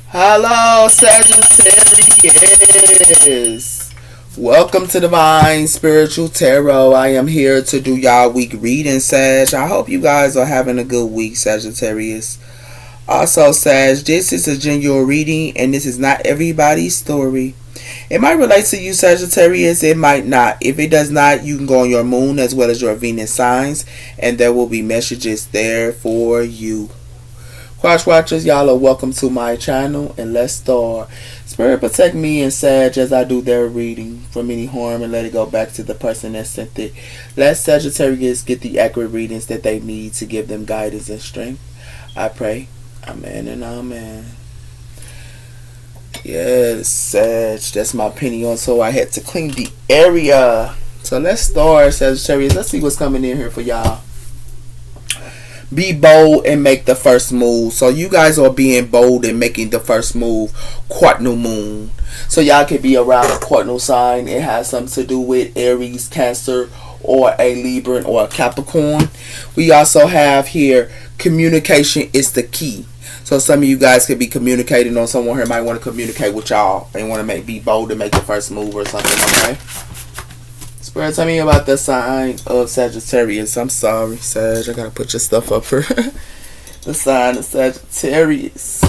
Hello, Sagittarius. Welcome to Divine Spiritual Tarot. I am here to do y'all week reading, Sag. I hope you guys are having a good week, Sagittarius. Also, Sag, this is a genuine reading, and this is not everybody's story. It might relate to you, Sagittarius. It might not. If it does not, you can go on your moon as well as your Venus signs, and there will be messages there for you. Watch Watchers, y'all are welcome to my channel, and let's start. Spirit protect me and Sag as I do their reading from any harm and let it go back to the person that sent it. Let Sagittarius get the accurate readings that they need to give them guidance and strength. I pray. Amen and amen. Yes, Sag, that's my penny on, so I had to clean the area. So let's start, Sagittarius. Let's see what's coming in here for y'all. Be bold and make the first move. So you guys are being bold and making the first move. Cardinal moon. So y'all could be around a cardinal sign. It has something to do with Aries, Cancer, or a Libra or a Capricorn. We also have here communication is the key. So some of you guys could be communicating on someone here might want to communicate with y'all. They want to be bold and make the first move or something. Okay. Spirit, tell me about the sign of Sagittarius. I'm sorry, Sag. I gotta put your stuff up here. The sign of Sagittarius.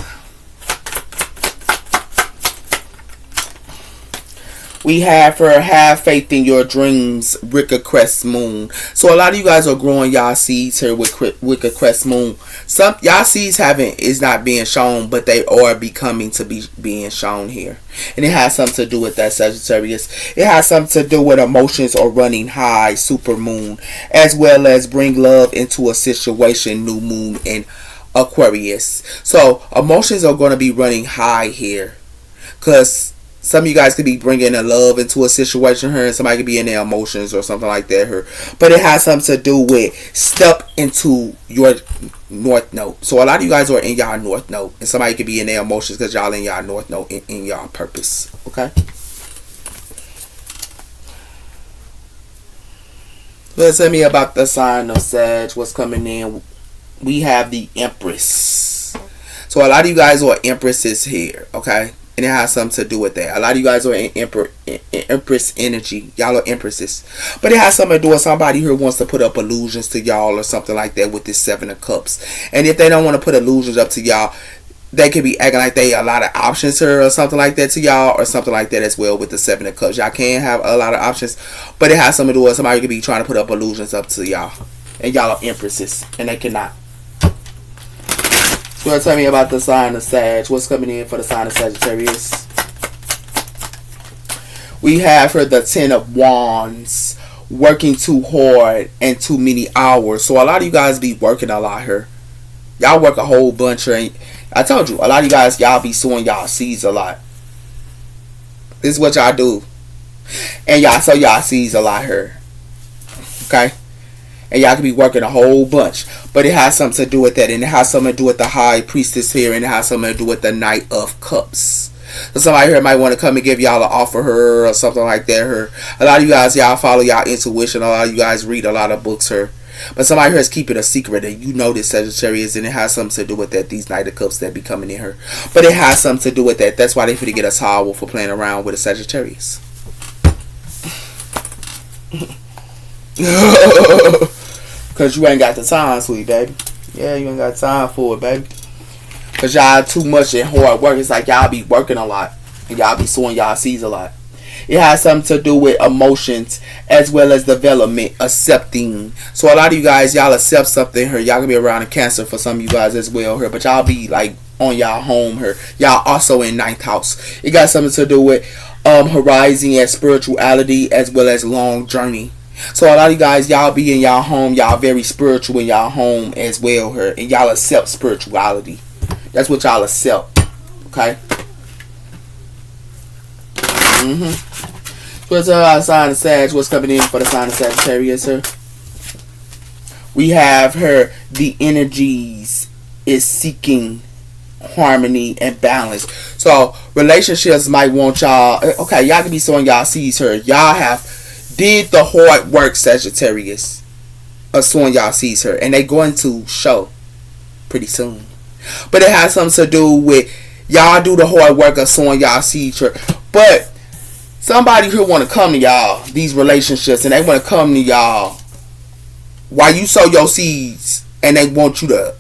We have her have faith in your dreams, Wicked Crest Moon. So a lot of you guys are growing y'all seeds here with Wicked Crest Moon. Some y'all seeds is not being shown, but they are becoming to be being shown here. And it has something to do with that, Sagittarius. It has something to do with emotions or running high, super moon, as well as bring love into a situation, new moon in Aquarius. So emotions are going to be running high here, because some of you guys could be bringing a love into a situation here, and somebody could be in their emotions or something like that here. But it has something to do with step into your North Node. So a lot of you guys are in y'all North Node, and somebody could be in their emotions because y'all in y'all North Node in y'all purpose. Okay. Let's tell me about the sign of Sag. What's coming in? We have the Empress. So a lot of you guys are Empresses here. Okay. And it has something to do with that. A lot of you guys are in Empress energy. Y'all are Empresses. But it has something to do with somebody who wants to put up illusions to y'all or something like that with this Seven of Cups. And if they don't want to put illusions up to y'all, they could be acting like they a lot of options here or something like that to y'all, or something like that as well with the Seven of Cups. Y'all can have a lot of options, but it has something to do with somebody could be trying to put up illusions up to y'all. And y'all are Empresses. And they cannot. You want to tell me about the sign of Sag? What's coming in for the sign of Sagittarius? We have her the Ten of Wands. Working too hard and too many hours. So a lot of you guys be working a lot here. Y'all work a whole bunch here. I told you, a lot of you guys, y'all be sowing y'all seeds a lot. This is what y'all do. And y'all sow y'all seeds a lot here. Okay? And y'all could be working a whole bunch. But it has something to do with that. And it has something to do with the High Priestess here. And it has something to do with the Knight of Cups. So somebody here might want to come and give y'all an offer her or something like that here. A lot of you guys, y'all follow y'all intuition. A lot of you guys read a lot of books here. But somebody here is keeping a secret. And you know this, Sagittarius. And it has something to do with that. These Knight of Cups that be coming in here. But it has something to do with that. That's why they finna get a towel for playing around with a Sagittarius. Because you ain't got the time, sweet baby. Yeah, you ain't got time for it, baby. Because y'all too much in hard work. It's like y'all be working a lot. And y'all be sowing y'all seeds a lot. It has something to do with emotions as well as development, accepting. So a lot of you guys, y'all accept something here. Y'all can be around in Cancer for some of you guys as well here. But y'all be like on y'all home here. Y'all also in 9th house. It got something to do with horizon and spirituality as well as long journey. So a lot of you guys, y'all be in y'all home. Y'all very spiritual in y'all home as well here. And y'all accept spirituality. That's what y'all accept. Okay? What's our sign of Sag? What's coming in for the sign of Sagittarius here? We have her. The energies is seeking harmony and balance. So relationships might want y'all. Okay, y'all can be sowing y'all seeds here. Y'all have did the hard work, Sagittarius, of sowing y'all seeds here, and they going to show pretty soon. But it has something to do with Y'all do the hard work of sowing y'all seeds. But somebody who want to come to y'all, these relationships, and they want to come to y'all while you sow your seeds, and they want to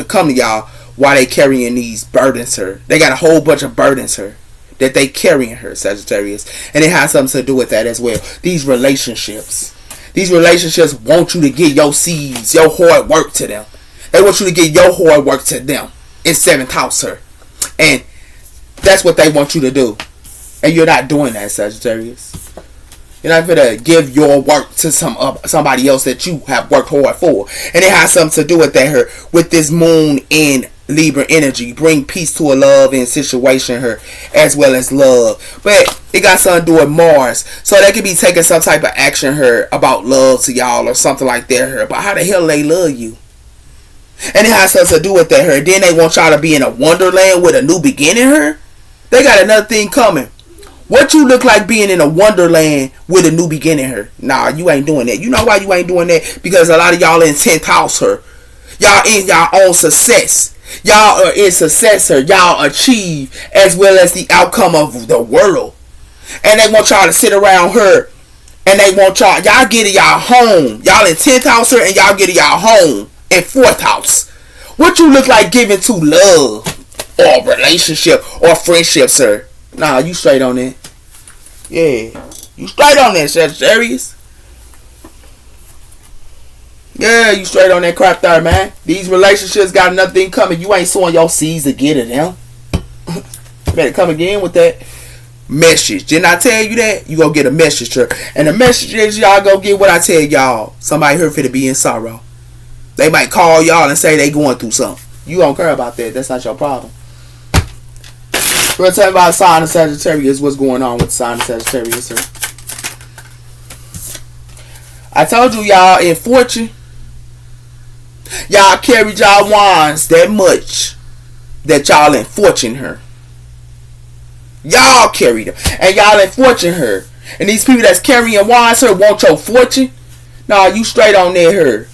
come to y'all while they carrying these burdens her. They got a whole bunch of burdens her that they carrying her, Sagittarius. And it has something to do with that as well. These relationships want you to get your seeds, your hard work to them. They want you to get your hard work to them in 7th house, sir. And that's what they want you to do. And you're not doing that, Sagittarius. You're not going to give your work to somebody else that you have worked hard for. And it has something to do with that, her. With this moon in Libra energy. Bring peace to a love and situation, her. As well as love. But it got something to do with Mars. So they could be taking some type of action, her. About love to y'all or something like that, her. But how the hell they love you? And it has something to do with that, her. Then they want y'all to be in a wonderland with a new beginning, her. They got another thing coming. What you look like being in a wonderland with a new beginning, her? Nah, you ain't doing that. You know why you ain't doing that? Because a lot of y'all in 10th house, her. Y'all in y'all own success. Y'all are in success, her. Y'all achieve as well as the outcome of the world. And they want y'all to sit around her. And they want y'all get to y'all home. Y'all in 10th house, her, and y'all get to y'all home in 4th house. What you look like giving to love or relationship or friendship, sir? Nah, you straight on that. Yeah. You straight on that, Sagittarius. Yeah, you straight on that crap there, man. These relationships got nothing coming. You ain't sowing your seeds to get it them. Better come again with that message. Didn't I tell you that? You gonna get a message, sir. And the message is y'all go get what I tell y'all. Somebody here for to be in sorrow. They might call y'all and say they going through something. You don't care about that. That's not your problem. We're going to tell you about sign of Sagittarius. What's going on with sign of Sagittarius, sir? I told you, y'all, in fortune, y'all carried y'all wands that much that y'all in fortune her. Y'all carried them. And y'all in fortune her. And these people that's carrying wands her want your fortune? Nah, you straight on there her.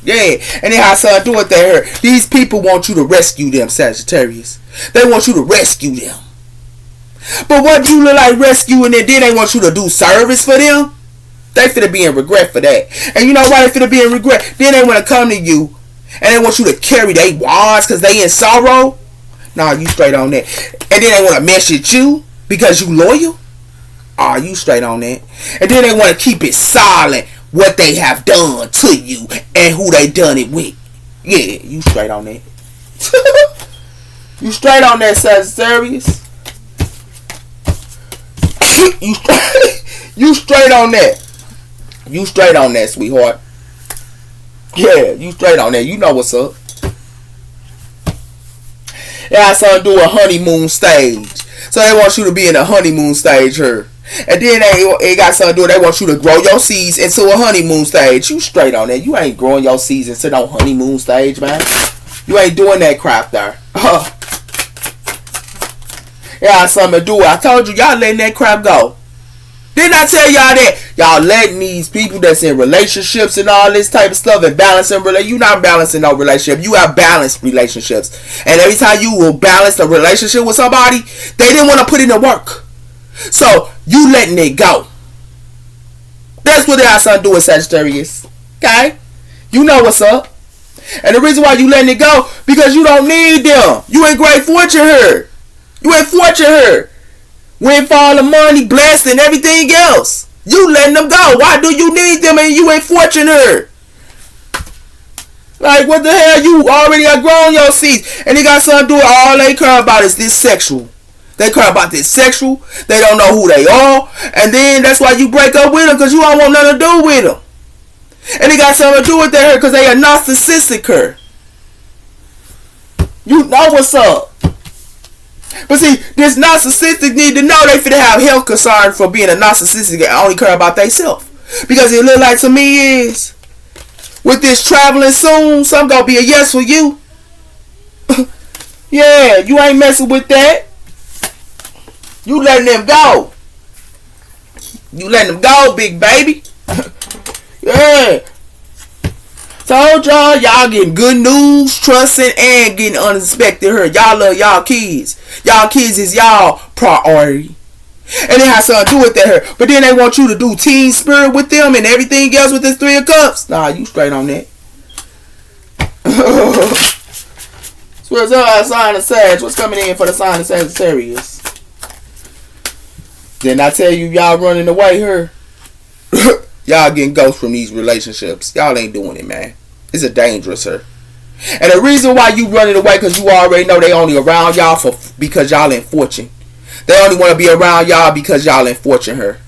Yeah, and it has something to do with that her. These people want you to rescue them, Sagittarius. They want you to rescue them. But what you look like rescuing them, then they want you to do service for them? They finna be in regret for that. And you know why they finna be in regret? Then they want to come to you and they want you to carry their wands because they in sorrow? Nah, you straight on that. And then they want to mess with you because you loyal? Ah, you straight on that. And then they want to keep it silent what they have done to you and who they done it with. Yeah, you straight on that. You straight on that, Sagittarius. You straight on that. You straight on that, sweetheart. Yeah, you straight on that. You know what's up. It has something to do with honeymoon stage. So they want you to be in a honeymoon stage here. And then they got something to do. They want you to grow your seeds into a honeymoon stage. You straight on that. You ain't growing your seeds into no honeymoon stage, man. You ain't doing that crap there. Yeah, something to do with. I told you, y'all letting that crap go. Didn't I tell y'all that? Y'all letting these people that's in relationships and all this type of stuff and balancing you not balancing no relationship. You have balanced relationships. And every time you will balance a relationship with somebody, they didn't want to put in the work. So, you letting it go. That's what it has something to do with, Sagittarius. Okay? You know what's up. And the reason why you letting it go, because you don't need them. You in great fortune here. You in fortune here. Win for all the money, blessing, everything else. You letting them go. Why do you need them and you ain't fortune here? Like, what the hell? You already have grown your seeds. And they got something to do with all they care about is this sexual. They care about this sexual. They don't know who they are. And then that's why you break up with them, because you don't want nothing to do with them. And they got something to do with that because they are narcissistic her. You know what's up. But see, this narcissistic need to know they finna have health concern for being a narcissistic and only care about themselves. Because it look like to me is, with this traveling soon, some gonna be a yes for you. Yeah, you ain't messing with that. You letting them go. You letting them go, big baby. Yeah. Told y'all getting good news, trusting, and getting unexpected hurt. Y'all love y'all kids. Y'all kids is y'all priority. And it has something to do with that hurt. But then they want you to do teen spirit with them and everything else with this 3 of Cups. Nah, you straight on that. So what's up, sign of Sag? What's coming in for the sign of Sagittarius? Didn't I tell you y'all running away here? Y'all getting ghosts from these relationships. Y'all ain't doing it, man. It's a dangerous her. And the reason why you running away, because you already know they only around y'all because y'all in fortune. They only want to be around y'all because y'all in fortune her.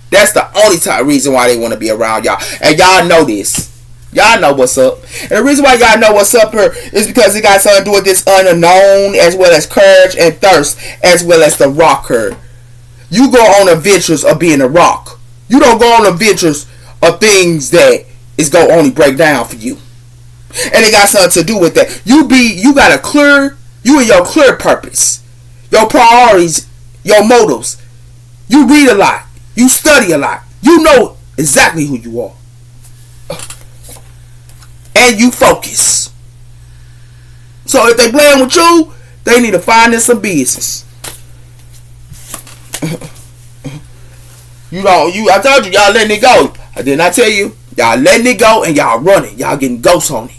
That's the only reason why they want to be around y'all. And y'all know this. Y'all know what's up. And the reason why y'all know what's up here is because it got something to do with this unknown, as well as courage and thirst, as well as the rock her. You go on adventures of being a rock. You don't go on adventures of things that is going to only break down for you. And it got something to do with that. You got a clear, you and your clear purpose. Your priorities, your motives. You read a lot. You study a lot. You know exactly who you are. And you focus. So if they playing with you, they need to find in some business. I told you, y'all letting it go. Didn't I tell you? Y'all letting it go and y'all running. Y'all getting ghosts on it.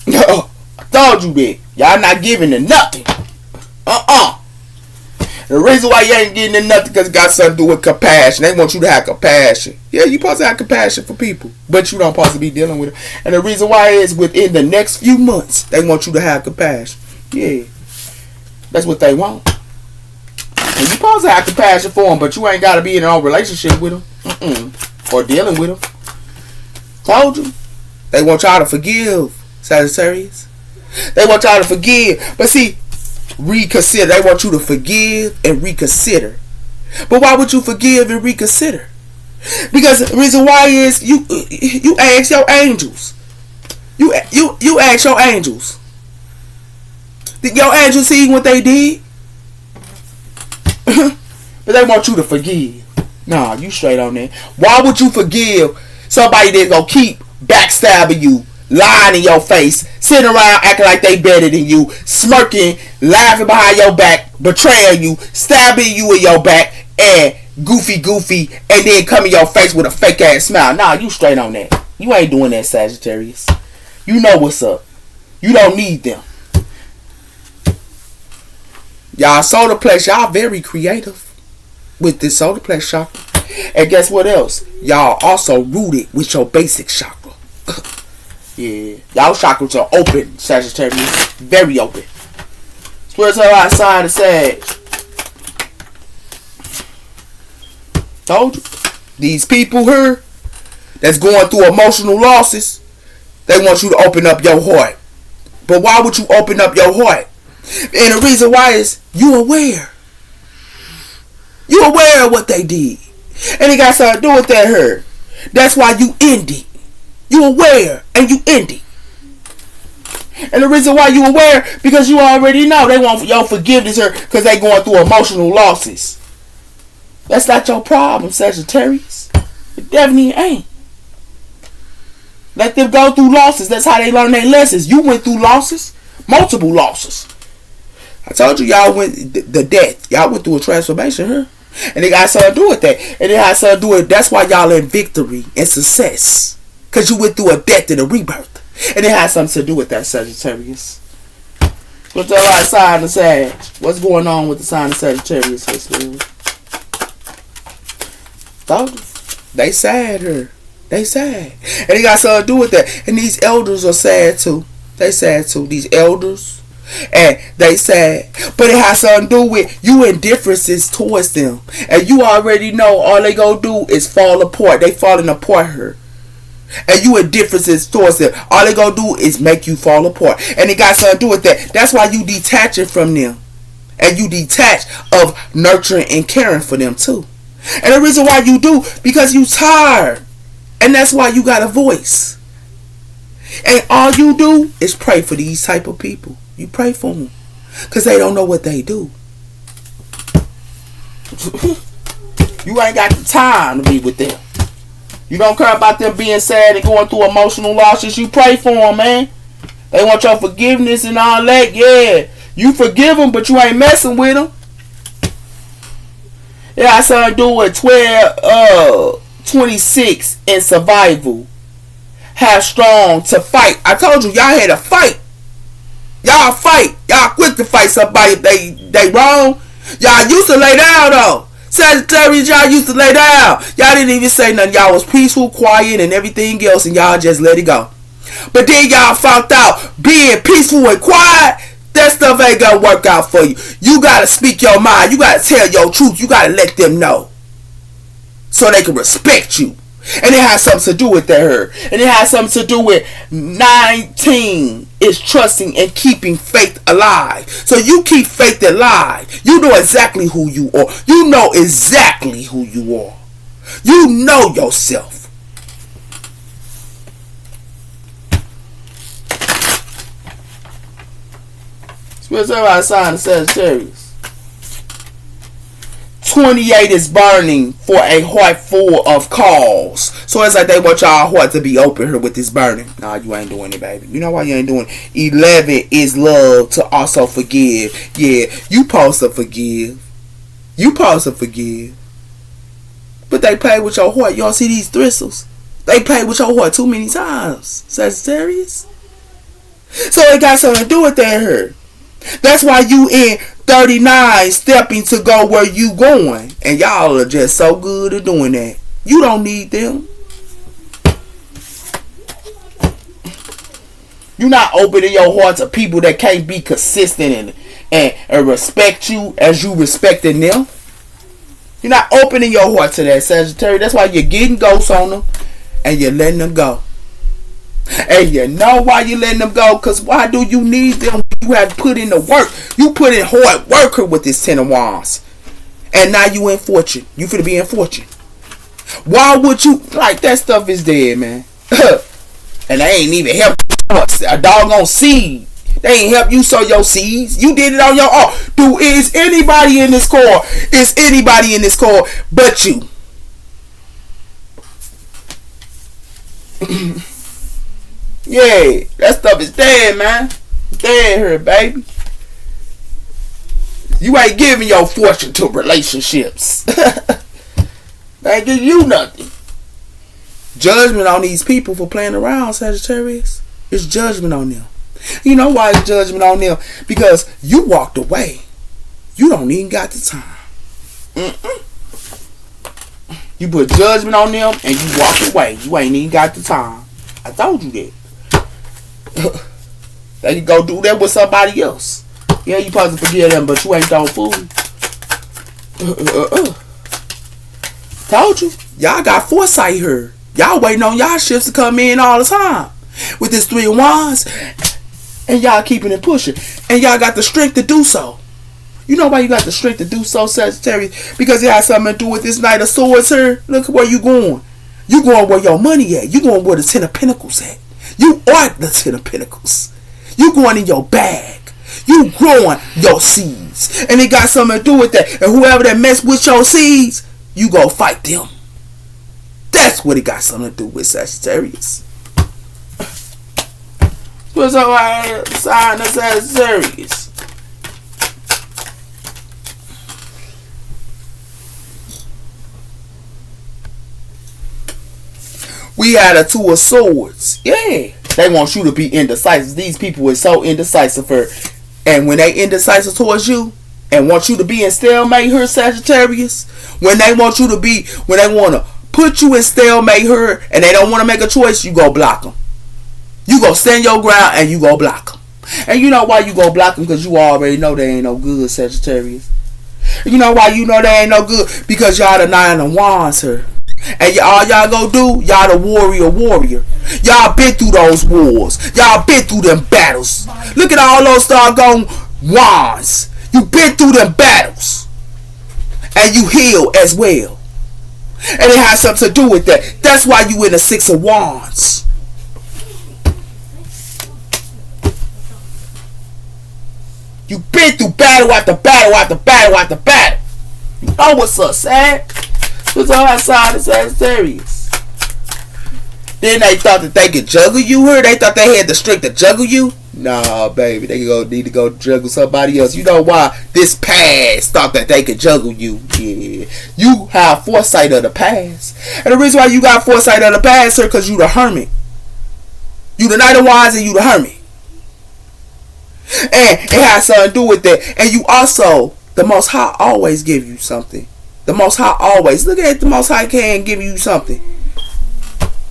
I told you that. Y'all not giving it nothing. The reason why you ain't getting it nothing because it got something to do with compassion. They want you to have compassion. Yeah, you supposed to have compassion for people, but you don't supposed to be dealing with it. And the reason why is within the next few months, they want you to have compassion. Yeah, that's what they want. You supposed to have compassion for them, but you ain't got to be in a relationship with them or dealing with them. Told you. They want y'all to forgive, Sagittarius. They want y'all to forgive. But see, reconsider. They want you to forgive and reconsider. But why would you forgive and reconsider? Because the reason why is you ask your angels. You ask your angels. Did your angels see what they did? But they want you to forgive. Nah, you straight on that. Why would you forgive somebody that's gonna keep backstabbing you, lying in your face, sitting around acting like they better than you, smirking, laughing behind your back, betraying you, stabbing you in your back, and goofy, and then come in your face with a fake ass smile? Nah, you straight on that. You ain't doing that, Sagittarius. You know what's up. You don't need them. Y'all solar plex, y'all very creative with this solar plex chakra. And guess what else? Y'all also rooted with your basic chakra. Yeah. Y'all chakras are open, Sagittarius. Very open. Where's our sign of Sag? Told you. These people here that's going through emotional losses, they want you to open up your heart. But why would you open up your heart? And the reason why is you aware. You aware of what they did. And it got something to do with that hurt. That's why you end it. You aware and you end it. And the reason why you aware, because you already know they want your forgiveness here because they going through emotional losses. That's not your problem, Sagittarius. It definitely ain't. Let them go through losses. That's how they learn their lessons. You went through losses. Multiple losses. I told you y'all went the death. Y'all went through a transformation here. And it got something to do with that. And it has something to do with, that's why y'all in victory and success. Because you went through a death and a rebirth. And it has something to do with that, Sagittarius. What's the sign of Sag? What's going on with the sign of Sagittarius? Told you. They sad here. They sad. And it got something to do with that. And these elders are sad too. They sad too. These elders. And they sad. But it has something to do with you indifferences towards them. And you already know all they gonna do is fall apart. They falling apart here. And you indifferences towards them. All they gonna do is make you fall apart. And it got something to do with that. That's why you detaching from them. And you detach of nurturing and caring for them too. And the reason why you do, because you tired. And that's why you got a voice. And all you do is pray for these type of people. You pray for them. Because they don't know what they do. You ain't got the time to be with them. You don't care about them being sad and going through emotional losses. You pray for them, man. They want your forgiveness and all that. Yeah, you forgive them, but you ain't messing with them. Yeah, I saw do with 26 in survival. Have strong to fight. I told you, y'all had to fight. Y'all fight. Y'all quick to fight somebody if they wrong. Y'all used to lay down though. Sagittarius, y'all used to lay down. Y'all didn't even say nothing. Y'all was peaceful, quiet, and everything else, and y'all just let it go. But then y'all found out being peaceful and quiet, that stuff ain't gonna work out for you. You gotta speak your mind. You gotta tell your truth. You gotta let them know, so they can respect you. And it has something to do with that hurt. And it has something to do with 19 is trusting and keeping faith alive. So you keep faith alive. You know exactly who you are. You know exactly who you are. You know yourself. What's everybody sign of Sagittarius? 28 is burning for a heart full of calls. So it's like they want y'all heart to be open here with this burning. Nah, you ain't doing it, baby. You know why you ain't doing it? 11 is love to also forgive. Yeah, you supposed to forgive. You supposed to forgive. But they play with your heart. Y'all see these thistles? They play with your heart too many times. Sagittarius. So it got something to do with that here. That's why you in 39 stepping to go where you going. And y'all are just so good at doing that. You don't need them. You're not opening your heart to people that can't be consistent and respect you as you respecting them. You're not opening your heart to that, Sagittarius. That's why you're getting ghosts on them and you're letting them go. And you know why you letting them go? Because why do you need them? You have put in the work. You put in hard work with this 10 of Wands. And now you in fortune. You finna be in fortune. Why would you? Like, that stuff is dead, man. And they ain't even help a doggone seed. They ain't help you sow your seeds. You did it on your own. Dude, is anybody in this car? Is anybody in this car but you? Yeah, that stuff is dead, man. Dead here, baby. You ain't giving your fortune to relationships. They ain't giving you nothing. Judgment on these people for playing around, Sagittarius. It's judgment on them. You know why it's judgment on them? Because you walked away. You don't even got the time. You put judgment on them and you walked away. You ain't even got the time. I told you that. They can go do that with somebody else. Yeah, you supposed to forgive them, but you ain't done fool. Told you. Y'all got foresight here. Y'all waiting on y'all shifts to come in all the time. With this 3 of Wands. And y'all keeping it pushing. And y'all got the strength to do so. You know why you got the strength to do so, Sagittarius? Because it has something to do with this Knight of Swords here. Look at where you going. You going where your money at. You going where the 10 of Pentacles at. You are the 10 of Pentacles. You going in your bag. You growing your seeds. And it got something to do with that. And whoever that mess with your seeds, you go fight them. That's what it got something to do with, Sagittarius. What's up, sign of Sagittarius? We had a 2 of Swords. Yeah. They want you to be indecisive. These people are so indecisive. And when they indecisive towards you and want you to be in stalemate here, Sagittarius, when they want you to be, when they want to put you in stalemate here and they don't want to make a choice, you go block them. You go stand your ground and you go block them. And you know why you go block them? Because you already know they ain't no good, Sagittarius. You know why you know they ain't no good? Because y'all the 9 of Wands here. And all y'all go do, y'all the warrior. Y'all been through those wars. Y'all been through them battles. Look at all those doggone wands. You been through them battles. And you heal as well. And it has something to do with that. That's why you in the 6 of Wands. You been through battle after battle after battle after battle. You know what's up, Sag? What's on outside of Sagittarius? Then they thought that they could juggle you here. They thought they had the strength to juggle you. Nah, baby, they need to go juggle somebody else. You know why? This past thought that they could juggle you. Yeah, you have foresight of the past, and the reason why you got foresight of the past, sir, because you the hermit. You the Knight of Wands and you the hermit, and it has something to do with that. And you also, the Most High always give you something. The Most High always look at the Most High can give you something.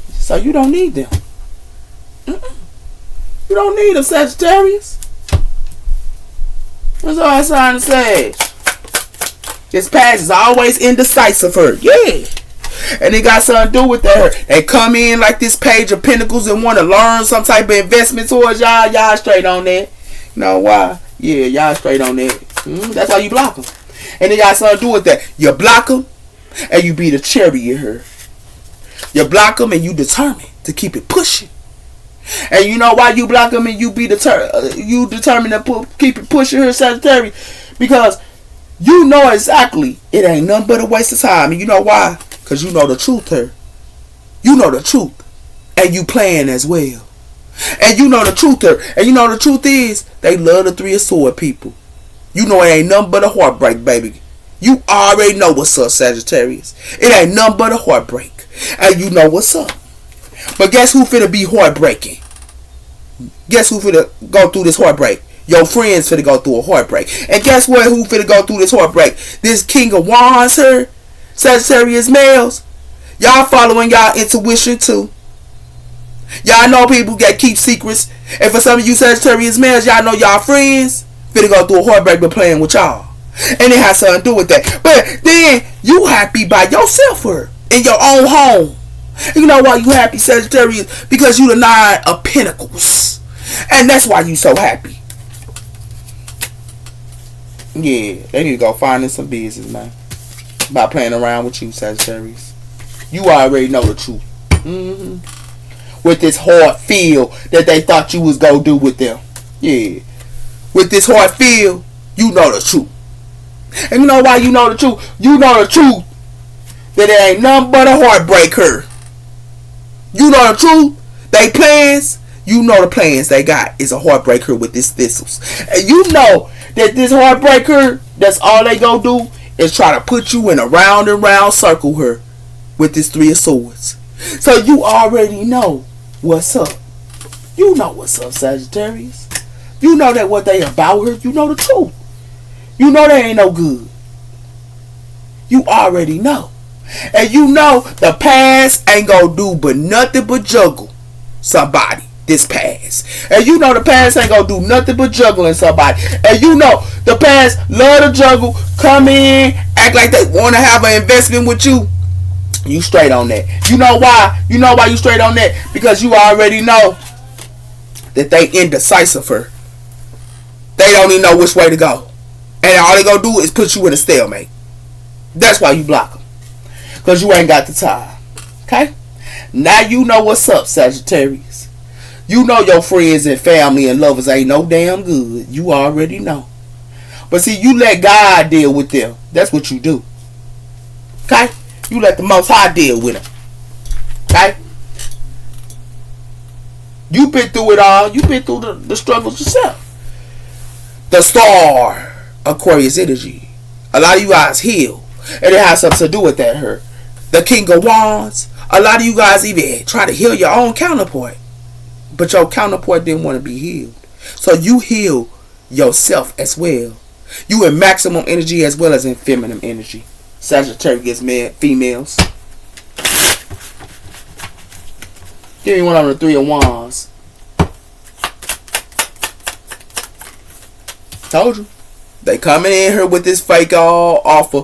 So you don't need them. You don't need them, Sagittarius. That's all I'm trying to say. This past is always indecisive for her. Yeah. And it got something to do with that. They come in like this Page of Pentacles and want to learn some type of investment towards y'all. Y'all straight on that. You know why? Yeah, y'all straight on that. That's why you block them. And it got something to do with that. You block them and you be the chariot here. You block them and you determined to keep it pushing. And you know why you block them and you be determined to keep it pushing here, Sagittarius? Because you know exactly it ain't nothing but a waste of time. And you know why? Because you know the truth here. You know the truth. And you playing as well. And you know the truth here. And you know the truth is they love the Three of Swords people. You know it ain't nothing but a heartbreak, baby. You already know what's up, Sagittarius. It ain't nothing but a heartbreak. And you know what's up. But guess who finna be heartbreaking? Guess who finna go through this heartbreak? Your friends finna go through a heartbreak. And guess what? Who finna go through this heartbreak? This King of Wands here, Sagittarius males. Y'all following y'all intuition too. Y'all know people that keep secrets. And for some of you Sagittarius males, y'all know y'all friends finna go through a heartbreak by playing with y'all. And it has something to do with that. But then you happy by yourself here in your own home. You know why you happy, Sagittarius? Because you the Nine of Pentacles. And that's why you so happy. Yeah, they need to go finding some business, man. By playing around with you, Sagittarius. You already know the truth. With this hard feel that they thought you was going to do with them. Yeah. With this hard feel, you know the truth. And you know why you know the truth? You know the truth that it ain't nothing but a heartbreaker. You know the truth. They plans. You know the plans they got is a heartbreaker with this thistles. And you know that this heartbreaker, that's all they gonna do is try to put you in a round and round circle here with this Three of Swords. So you already know what's up. You know what's up, Sagittarius. You know that what they about here. You know the truth. You know they ain't no good. You already know. And you know the past ain't gonna do but nothing but juggle somebody this past. And you know the past ain't gonna do nothing but juggling somebody. And you know the past love to juggle, come in, act like they want to have an investment with you. You straight on that. You know why? You know why you straight on that? Because you already know that they indecisive her. They don't even know which way to go. And all they gonna do is put you in a stalemate. That's why you block them. Because you ain't got the time. Okay? Now you know what's up, Sagittarius. You know your friends and family and lovers ain't no damn good. You already know. But see, you let God deal with them. That's what you do. Okay? You let the Most High deal with them. Okay? You been through it all. You been through the struggles yourself. The star, Aquarius energy. A lot of you guys heal. And it has something to do with that here. The King of Wands. A lot of you guys even try to heal your own counterpart. But your counterpart didn't want to be healed. So you heal yourself as well. You in maximum energy as well as in feminine energy. Sagittarius females. Give me one on the Three of Wands. Told you. They coming in here with this fake all offer,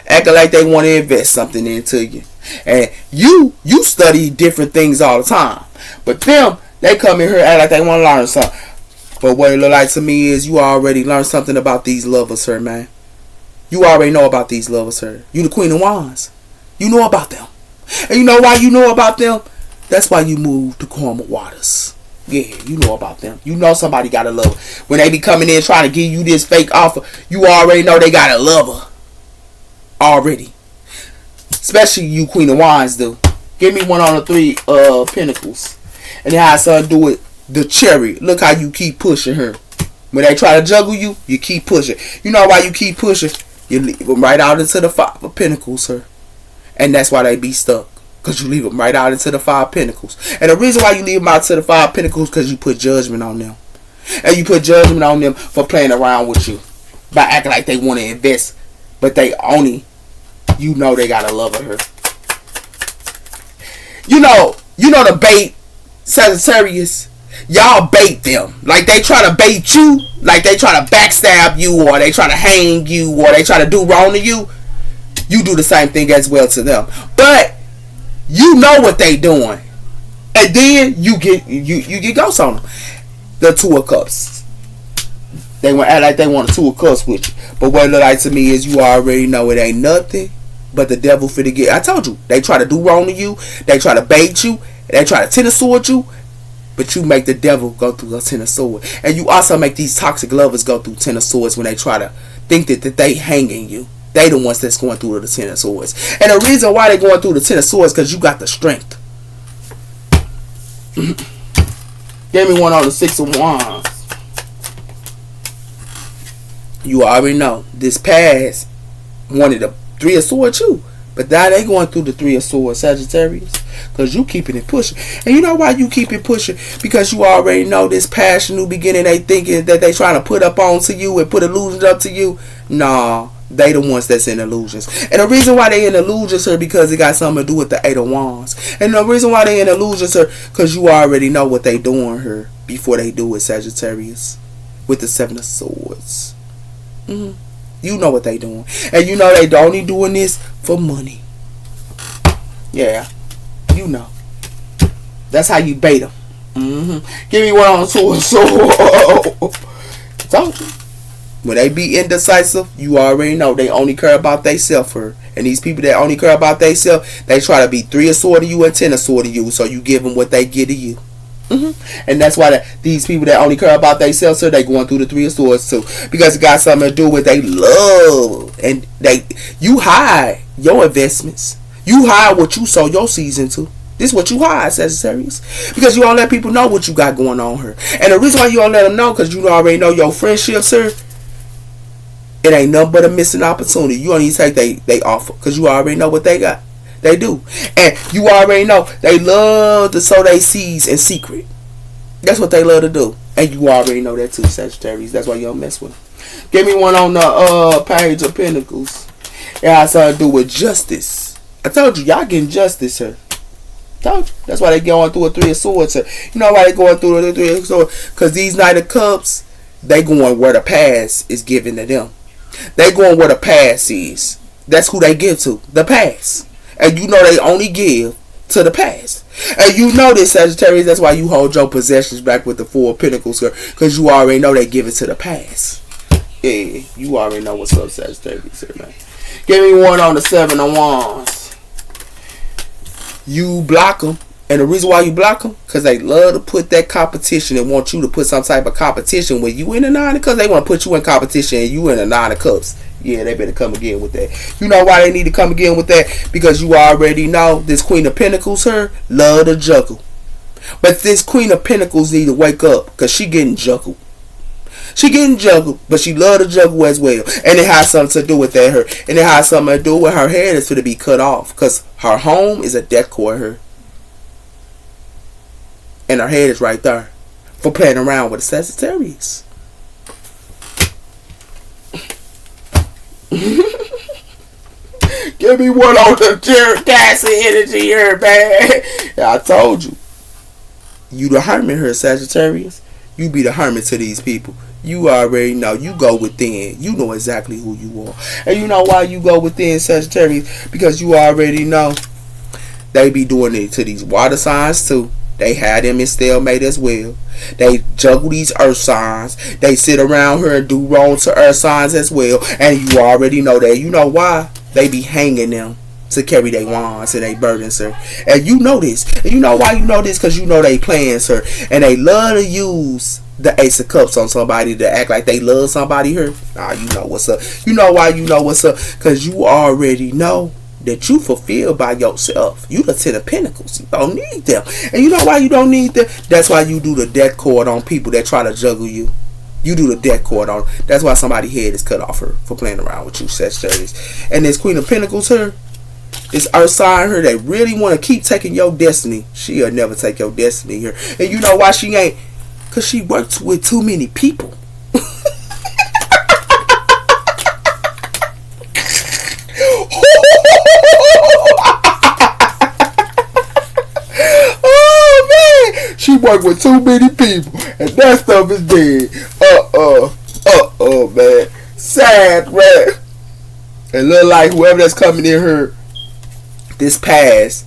acting like they want to invest something into you. And you study different things all the time. But them, they come in here act like they want to learn something. But what it look like to me is you already learned something about these lovers here, man. You already know about these lovers here. You the Queen of Wands. You know about them. And you know why you know about them? That's why you moved to calmer waters. Yeah, you know about them. You know somebody got a lover. When they be coming in trying to give you this fake offer, you already know they got a lover. Already. Especially you Queen of Wands do. Give me one on the 3 pentacles. And then how son do it, the Chariot. Look how you keep pushing her. When they try to juggle you, you keep pushing. You know why you keep pushing? You leave them right out into the 5 of Pentacles, sir. And that's why they be stuck. Because you leave them right out into the 5 of Pentacles. And the reason why you leave them out to the 5 of Pentacles is because you put judgment on them. And you put judgment on them for playing around with you. By acting like they want to invest. But they only, you know they got a love of her. You know the bait, Sagittarius. Y'all bait them. Like they try to bait you. Like they try to backstab you. Or they try to hang you. Or they try to do wrong to you. You do the same thing as well to them. But you know what they doing. And then you get ghosts on them. The 2 of Cups. They want to act like they want a 2 of Cups with you. But what it look like to me is you already know it ain't nothing but the devil finna get. I told you. They try to do wrong to you. They try to bait you. They try to 10 of swords you. But you make the devil go through a 10 of swords. And you also make these toxic lovers go through 10 of swords when they try to think that they hanging you. They the ones that's going through the 10 of swords. And the reason why they going through the 10 of swords because you got the strength. Give me one on the 6 of Wands. You already know this past wanted a 3 of swords too. But now they going through the 3 of swords, Sagittarius. Because you keeping it pushing. And you know why you keep it pushing? Because you already know this past new beginning they thinking that they trying to put up onto you and put illusions up to you. Nah, they the ones that's in illusions. And the reason why they in illusions are because it got something to do with the 8 of Wands. And the reason why they in illusions are because you already know what they doing here before they do it, Sagittarius. With the 7 of Swords. You know what they doing. And you know they only doing this for money. Yeah. You know. That's how you bait them. Give me one on the 2 of Swords. Told you. When they be indecisive, you already know they only care about themselves. And these people that only care about themselves, they try to be 3 of swords to you and 10 of swords to you. So you give them what they give to you. And that's why these people that only care about themselves, sir, they going through the 3 of swords too. Because it got something to do with they love. And you hide your investments. You hide what you sow your season to. This is what you hide, Sagittarius. Because you don't let people know what you got going on here. And the reason why you don't let them know, because you already know your friendship, sir. It ain't nothing but a missing opportunity. You don't even take they offer. Because you already know what they got. They do. And you already know they love to sow their seeds in secret. That's what they love to do. And you already know that too, Sagittarius. That's why you don't mess with them. Give me one on the Page of Pentacles. It has something to do with justice. I told you, y'all getting justice here. Told you. That's why they going through a 3 of Swords here. You know why they going through a 3 of Swords? Because these Knight of Cups, they going where the past is given to them. They going where the past is. That's who they give to. The past. And you know they only give to the past. And you know this, Sagittarius. That's why you hold your possessions back with the 4 of Pentacles. Because you already know they give it to the past. Yeah, you already know what's up, Sagittarius here, man. Give me one on the 7 of Wands. You block them. And the reason why you block them, because they love to put that competition and want you to put some type of competition with you in the 9 of Cups. They want to put you in competition and you in the 9 of Cups. Yeah, they better come again with that. You know why they need to come again with that? Because you already know this Queen of Pentacles here love to juggle. But this Queen of Pentacles need to wake up because she getting juggled. She getting juggled, but she love to juggle as well. And it has something to do with that her. And it has something to do with her head is going to be cut off. Because her home is a death core her. And her head is right there. For playing around with a Sagittarius. Give me one on the Cancer energy here, man. I told you. You the hermit here, Sagittarius. You be the hermit to these people. You already know. You go within. You know exactly who you are. And you know why you go within, Sagittarius? Because you already know they be doing it to these water signs too. They had them in stalemate as well. They juggle these earth signs. They sit around here and do wrong to earth signs as well. And you already know that. You know why? They be hanging them to carry their wands and their burdens, sir. And you know this. And you know why you know this? Because you know they plans, sir. And they love to use the Ace of Cups on somebody to act like they love somebody here. Nah, you know what's up. You know why you know what's up? Because you already know that you fulfill by yourself. You the 10 of Pentacles. You don't need them. And you know why you don't need them? That's why you do the death cord on people that try to juggle you. You do the death cord on. That's why somebody's head is cut off her for playing around with you, Sagittarius. And this Queen of Pentacles here, this earth sign her that really want to keep taking your destiny. She'll never take your destiny here. And you know why she ain't? Because she works with too many people. Oh man, she worked with too many people, and that stuff is dead. Man, sad, man. It look like whoever that's coming in her this past,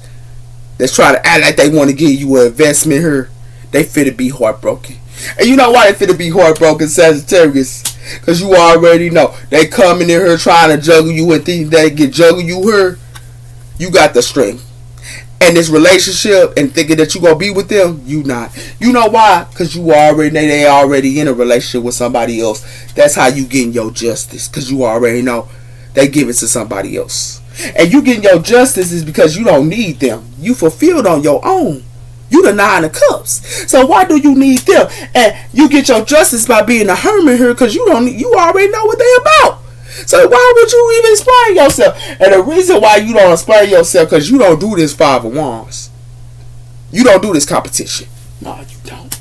that's trying to act like they want to give you an investment here, they finna be heartbroken. And you know why they finna be heartbroken, Sagittarius? Because you already know they coming in here trying to juggle you and think they can juggle you here. You got the strength. And this relationship and thinking that you gonna be with them, you not. You know why? Because you already know they already in a relationship with somebody else. That's how you getting your justice. Because you already know they give it to somebody else. And you getting your justice is because you don't need them. You fulfilled on your own. You the 9 of Cups. So why do you need them? And you get your justice by being a hermit here because you already know what they about. So why would you even explain yourself? And the reason why you don't explain yourself because you don't do this 5 of Wands. You don't do this competition. No, you don't.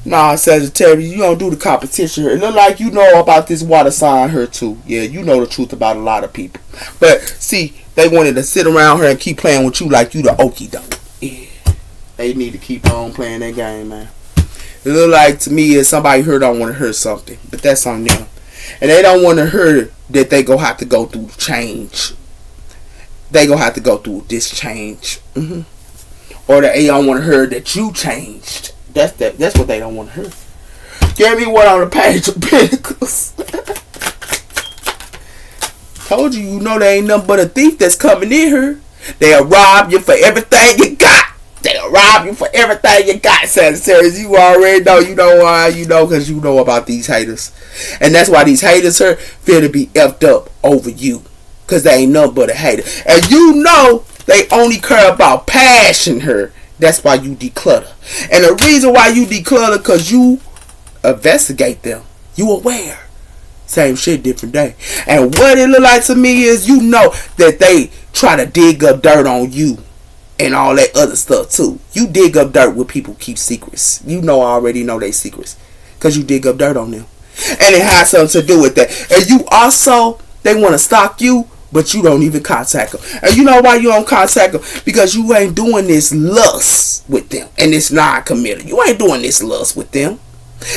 Nah, Sagittarius, you don't do the competition here. It look like you know about this water sign here too. Yeah, you know the truth about a lot of people. But see, they wanted to sit around here and keep playing with you like you the okie doke. Yeah. They need to keep on playing that game, man. It look like to me is somebody here don't want to hear something. But that's on them. And they don't want to hear that they gonna have to go through change. They gonna have to go through this change. Or that they don't want to hear that you changed. That's what they don't want to hear. Give me one on the Page of Pentacles. Told you, you know there ain't nothing but a thief that's coming in here. They'll rob you for everything you got. They'll rob you for everything you got, Sagittarius. You already know. You know why? You know because you know about these haters. And that's why these haters here feel to be effed up over you. Because they ain't nothing but a hater. And you know they only care about passion here. That's why you declutter. And the reason why you declutter because you investigate them. You aware. Same shit, different day. And what it look like to me is you know that they try to dig up dirt on you and all that other stuff too. You dig up dirt where people keep secrets. You know already know they secrets because you dig up dirt on them. And it has something to do with that. And you also, they want to stalk you, but you don't even contact them. And you know why you don't contact them? Because you ain't doing this lust with them. And it's non-committal. You ain't doing this lust with them.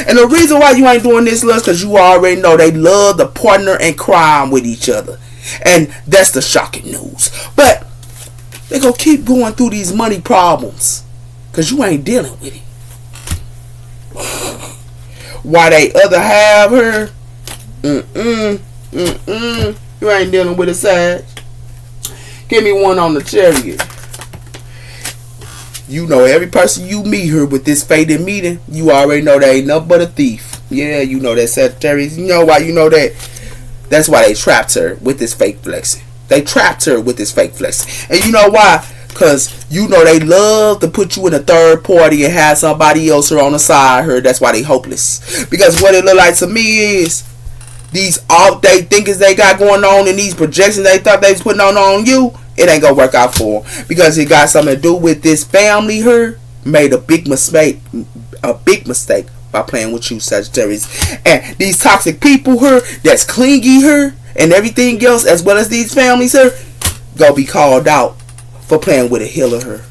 And the reason why you ain't doing this lust because you already know they love the partner in crime with each other. And that's the shocking news. But they gonna keep going through these money problems because you ain't dealing with it. Why they other have her? You ain't dealing with a Sag. Give me one on the Chariot. You know every person you meet here with this fated meeting, you already know they ain't nothing but a thief. Yeah, you know that, Sagittarius. You know why you know that? That's why they trapped her with this fake flexing. They trapped her with this fake flexing. And you know why? Because you know they love to put you in a third party and have somebody else here on the side here. That's why they hopeless. Because what it look like to me is these off-day thinkers they got going on and these projections they thought they was putting on you, it ain't gonna work out for them. Because it got something to do with this family here made a big mistake by playing with you, Sagittarius. And these toxic people here that's clingy here and everything else, as well as these families here, gonna be called out for playing with a healer here.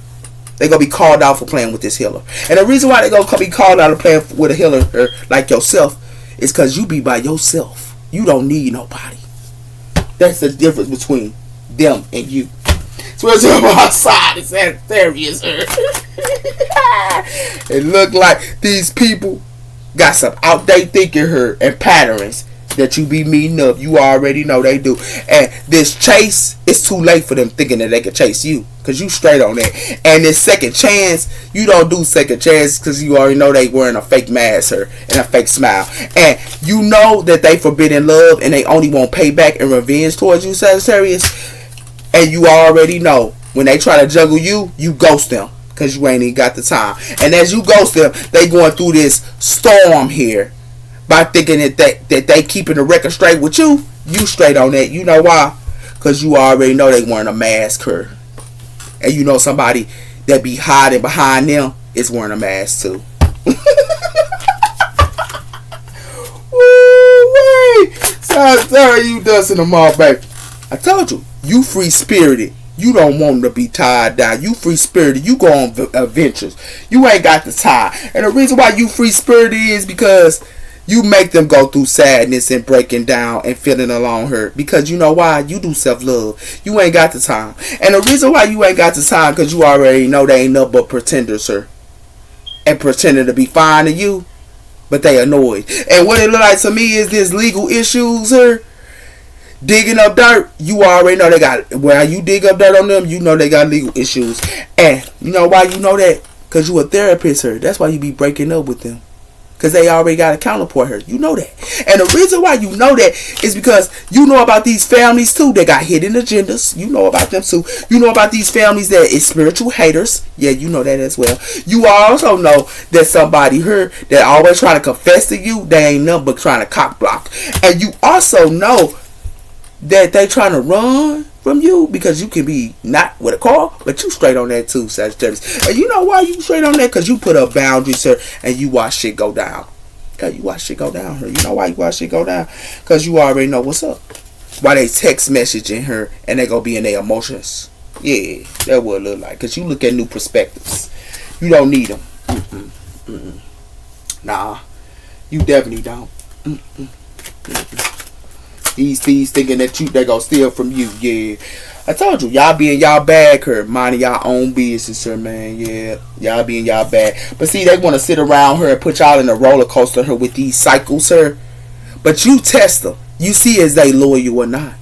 They gonna be called out for playing with this healer. And the reason why they gonna be called out for playing with a healer here, like yourself, is because you be by yourself. You don't need nobody. That's the difference between them and you. So it's on my side. It's Sagittarius here. It look like these people got some outdated thinking here and patterns that you be meeting up. You already know they do. And this chase, it's too late for them thinking that they can chase you. Because you straight on that. And this second chance, you don't do second chance because you already know they wearing a fake mask or and a fake smile. And you know that they forbidden love and they only want payback and revenge towards you, Sagittarius. And you already know when they try to juggle you, you ghost them because you ain't even got the time. And as you ghost them, they going through this storm here by thinking that they keeping the record straight with you. You straight on that. You know why? Because you already know they wearing a mask here. And you know somebody that be hiding behind them is wearing a mask too. Woo-wee! Sorry, you dusting them all, baby. I told you, you free spirited. You don't want to be tied down. You free spirited. You go on adventures. You ain't got the time. And the reason why you free spirited is because you make them go through sadness and breaking down and feeling alone hurt. Because you know why? You do self-love. You ain't got the time. And the reason why you ain't got the time because you already know they ain't nothing but pretenders, sir. And pretending to be fine to you. But they annoyed. And what it look like to me is this legal issues, sir. Digging up dirt. You already know they got... When you dig up dirt on them, you know they got legal issues. And you know why you know that? Because you a therapist, sir. That's why you be breaking up with them. Because they already got a counterpart here. You know that. And the reason why you know that is because you know about these families too that got hidden agendas. You know about them too. You know about these families that is spiritual haters. Yeah, you know that as well. You also know that somebody here that always trying to confess to you, they ain't nothing but trying to cock block. And you also know that they trying to run from you because you can be not with a car, but you straight on that too, Sagittarius. And you know why you straight on that? Because you put up boundaries, sir, and you watch shit go down. Yeah, you watch shit go down here. You know why you watch shit go down? Because you already know what's up. Why they text messaging her and they gonna be in their emotions. Yeah, that what it look like. Because you look at new perspectives. You don't need them. Nah, you definitely don't. These thieves thinking that they gonna steal from you. Yeah, I told you, y'all be in y'all bag here, minding y'all own business, sir, man. Yeah, y'all be in y'all bag. But see, they want to sit around her and put y'all in a roller coaster her with these cycles, sir. But you test them. You see is they loyal or not.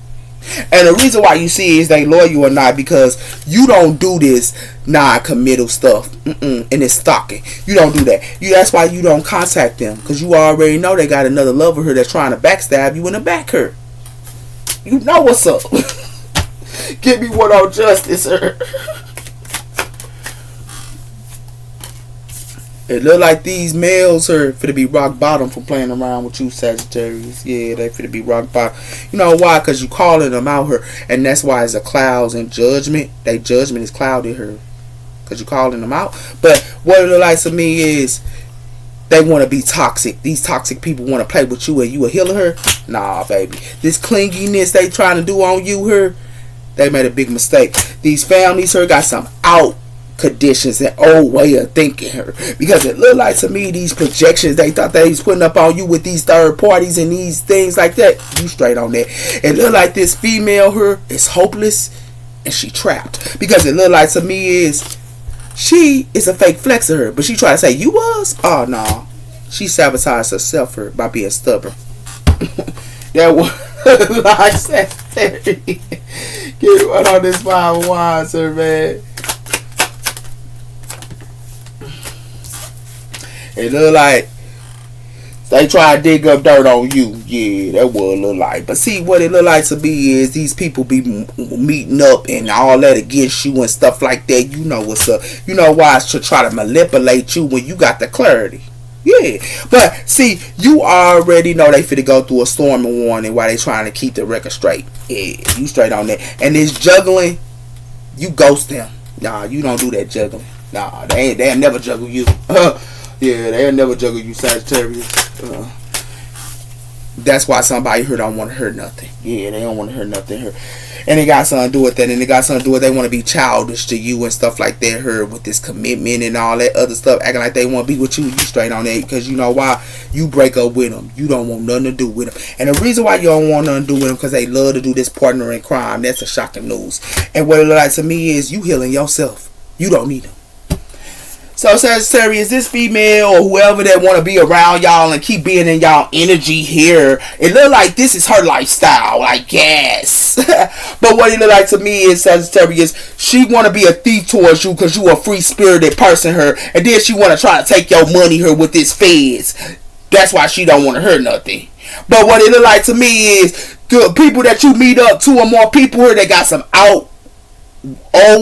And the reason why you see is they loyal or not because you don't do this non-committal stuff and it's stalking. You don't do that. That's why you don't contact them because you already know they got another lover here that's trying to backstab you in the back here. You know what's up. Give me one on justice, sir. It look like these males are finna be rock bottom for playing around with you, Sagittarius. Yeah, they finna be rock bottom. You know why? Because you calling them out here. And that's why it's a clouds and judgment. They judgment is clouded here. Because you calling them out. But what it look like to me is they want to be toxic. These toxic people want to play with you and you a healer her. Nah, baby. This clinginess they trying to do on you here, they made a big mistake. These families here got some out conditions and old way of thinking her. Because it looked like to me these projections they thought they was putting up on you with these third parties and these things like that. You straight on that. It looked like this female here is hopeless and she trapped. Because it looked like to me is she is a fake flexer her. But she tried to say you was? Oh no. She sabotaged herself her by being stubborn. That was like I said. Get one on this fine wine, sir, man. It look like they try to dig up dirt on you. Yeah, that what it look like. But see, what it look like to be is these people be meeting up and all that against you and stuff like that. You know what's up. You know why it's to try to manipulate you when you got the clarity. Yeah. But see, you already know they finna go through a storm and warning while they trying to keep the record straight. Yeah, you straight on that. And this juggling, you ghost them. Nah, you don't do that juggling. Nah, they'll never juggle you. Yeah, they'll never juggle you, Sagittarius. That's why somebody here don't want to hear nothing. Yeah, they don't want to hear nothing here. And they got something to do with that. And they got something to do with they want to be childish to you and stuff like that here with this commitment and all that other stuff. Acting like they want to be with you. You straight on that. Because you know why? You break up with them. You don't want nothing to do with them. And the reason why you don't want nothing to do with them because they love to do this partner in crime. That's a shocking news. And what it look like to me is you healing yourself. You don't need them. So Sagittarius, this female or whoever that want to be around y'all and keep being in y'all energy here, it look like this is her lifestyle, I guess. But what it look like to me is Sagittarius, she want to be a thief towards you because you a free spirited person her, and then she want to try to take your money her with this feds. That's why she don't want to hurt nothing. But what it look like to me is the people that you meet up, 2 or more people here, they got some old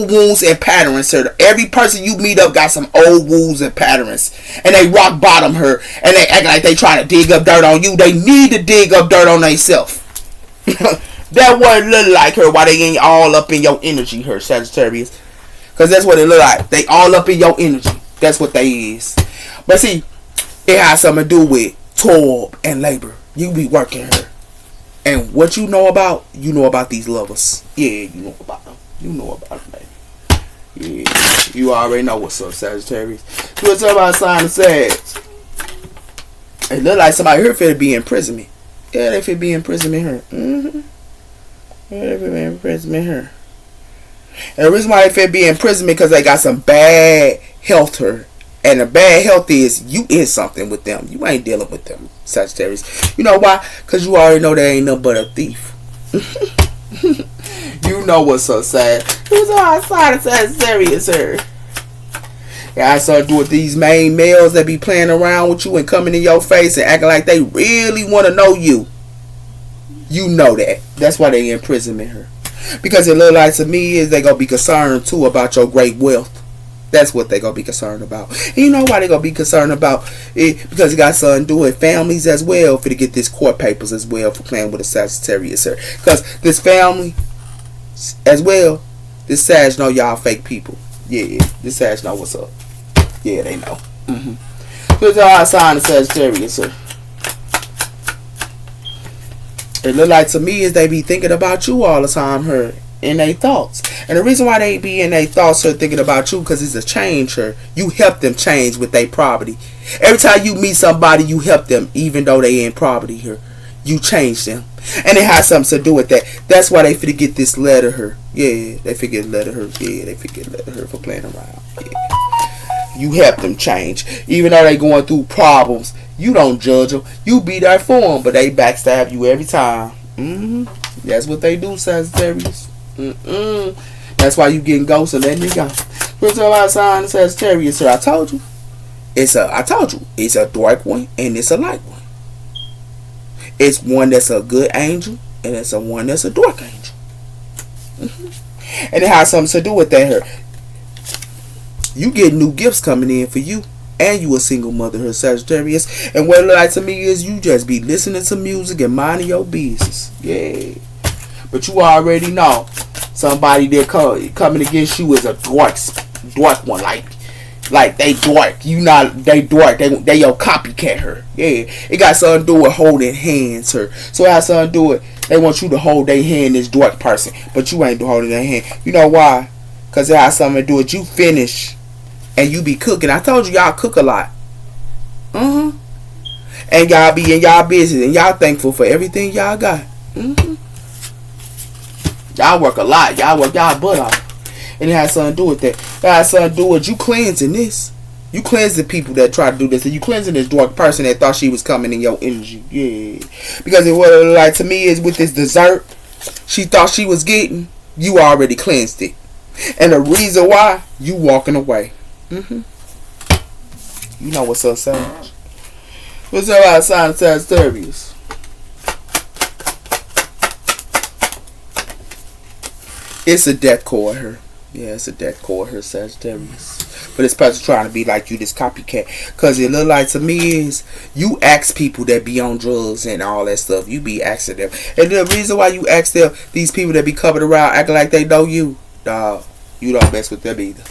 wounds and patterns her. Every person you meet up got some old wounds and patterns, and they rock bottom her, and they act like they trying to dig up dirt on you. They need to dig up dirt on themselves. That what it look like her. Why they ain't all up in your energy her, Sagittarius? Because that's what it look like. They all up in your energy. That's what they is. But see, it has something to do with toil and labor. You be working her, and what you know about these lovers. Yeah, you know about them. You know about it, baby. Yeah, you already know what's up, Sagittarius. What's up about sign of Sag? It look like somebody here finna be in imprisonment. Yeah, they finna be in imprisonment here. Yeah, they finna be in imprisonment here. And the reason why they finna be in imprisonment because they got some bad health here. And the bad health is you in something with them. You ain't dealing with them, Sagittarius. You know why? Because you already know they ain't nothing but a thief. You know what's so sad. Who's on side of Sagittarius here? Yeah, I started doing these main males that be playing around with you and coming in your face and acting like they really want to know you. You know that. That's why they in prison her. Because it look like to me is they gonna be concerned too about your great wealth. That's what they gonna be concerned about. And you know why they gonna be concerned about it? Because it got something to do with families as well for to get this court papers as well for playing with a Sagittarius here. Because this family as well, this Sag know y'all fake people. Yeah, this Sag know what's up. Yeah, they know. Here's our sign of Sagittarius here. It look like to me is they be thinking about you all the time here in their thoughts. And the reason why they be in their thoughts here thinking about you because it's a change here. You help them change with their property. Every time you meet somebody, you help them even though they in property here. You change them. And it has something to do with that. That's why they finna get this letter here. Yeah, they finna get letter her. Yeah, they finna get letter her for playing around. Yeah. You help them change. Even though they going through problems, you don't judge them. You be there for them, but they backstab you every time. That's what they do, Sagittarius. That's why you getting ghosted and letting it go. What's up outside of Sagittarius, sir? I told you. It's a dark one and it's a light one. It's one that's a good angel and it's a one that's a dark angel. And it has something to do with that here. You get new gifts coming in for you. And you a single mother here, Sagittarius. And what it look like to me is you just be listening to music and minding your business. Yeah. But you already know somebody that coming against you is a dark one. Like they dark. You not they dark. They your copycat her. Yeah. It got something to do with holding hands her. So it has something to do with they want you to hold their hand, this dark person. But you ain't holding their hand. You know why? Because it has something to do with you finish and you be cooking. I told you y'all cook a lot. And y'all be in y'all business and y'all thankful for everything y'all got. Y'all work a lot. Y'all work y'all butt off. And it has something to do with that. It has something to do with you cleansing this. You cleansing people that try to do this. And you cleansing this dark person that thought she was coming in your energy. Yeah. Because what it like to me is with this dessert she thought she was getting, you already cleansed it. And the reason why, you walking away. You know what's up, Sag? What's up outside of Sagittarius? It's a death cord here. Yeah, it's a death cord here, Sagittarius. But it's supposed to trying to be like you, this copycat. Because it look like to me is you ask people that be on drugs and all that stuff. You be asking them. And the reason why you ask them, these people that be covered around acting like they know you, dog, you don't mess with them either.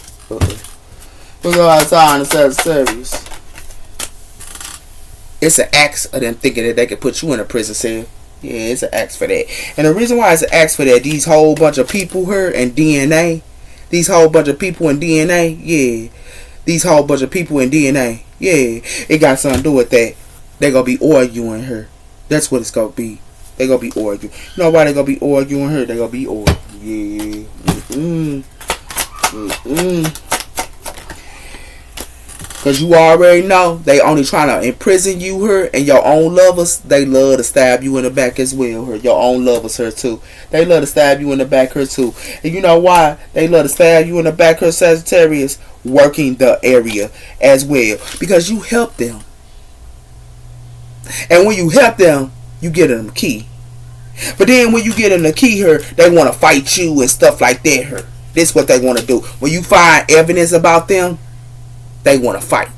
What's up outside of Sagittarius? It's an axe of them thinking that they can put you in a prison cell. Yeah, it's an axe for that. And the reason why it's an axe for that, these whole bunch of people here and DNA. These whole bunch of people in DNA. Yeah. These whole bunch of people in DNA. Yeah. It got something to do with that. They gonna be arguing her. That's what it's gonna be. They gonna be arguing. You know why they gonna be arguing her? They gonna be arguing. Yeah. Because you already know they only trying to imprison you her, and your own lovers, they love to stab you in the back as well her. Your own lovers her too. They love to stab you in the back her too. And you know why they love to stab you in the back her, Sagittarius? Working the area as well. Because you help them. And when you help them, you get them a key. But then when you get them the key her, they want to fight you and stuff like that her. This is what they want to do. When you find evidence about them, they want to fight.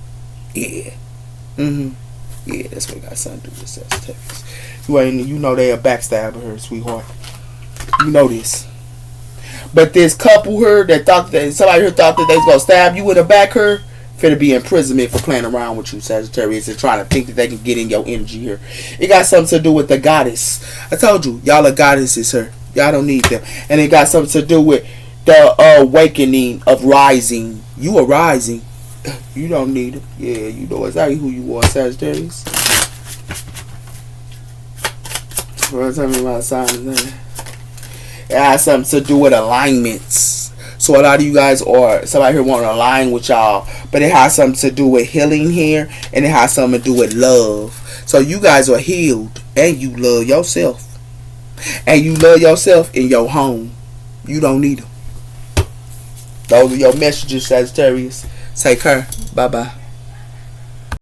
Yeah. Yeah, that's what got something to do with Sagittarius. You know they a backstabber her, sweetheart. You know this. But this couple her that thought that somebody here thought that they was gonna stab you in the back her, finna be imprisonment for playing around with you, Sagittarius, and trying to think that they can get in your energy here. It got something to do with the goddess. I told you, y'all are goddesses her. Y'all don't need them. And it got something to do with the awakening of rising. You are rising. You don't need it. Yeah, you know exactly who you are, Sagittarius. Well, tell me about signs. It has something to do with alignments. So a lot of you guys or somebody here want to align with y'all, but it has something to do with healing here, and it has something to do with love. So you guys are healed, and you love yourself, and you love yourself in your home. You don't need them. Those are your messages, Sagittarius. Take care. Bye bye.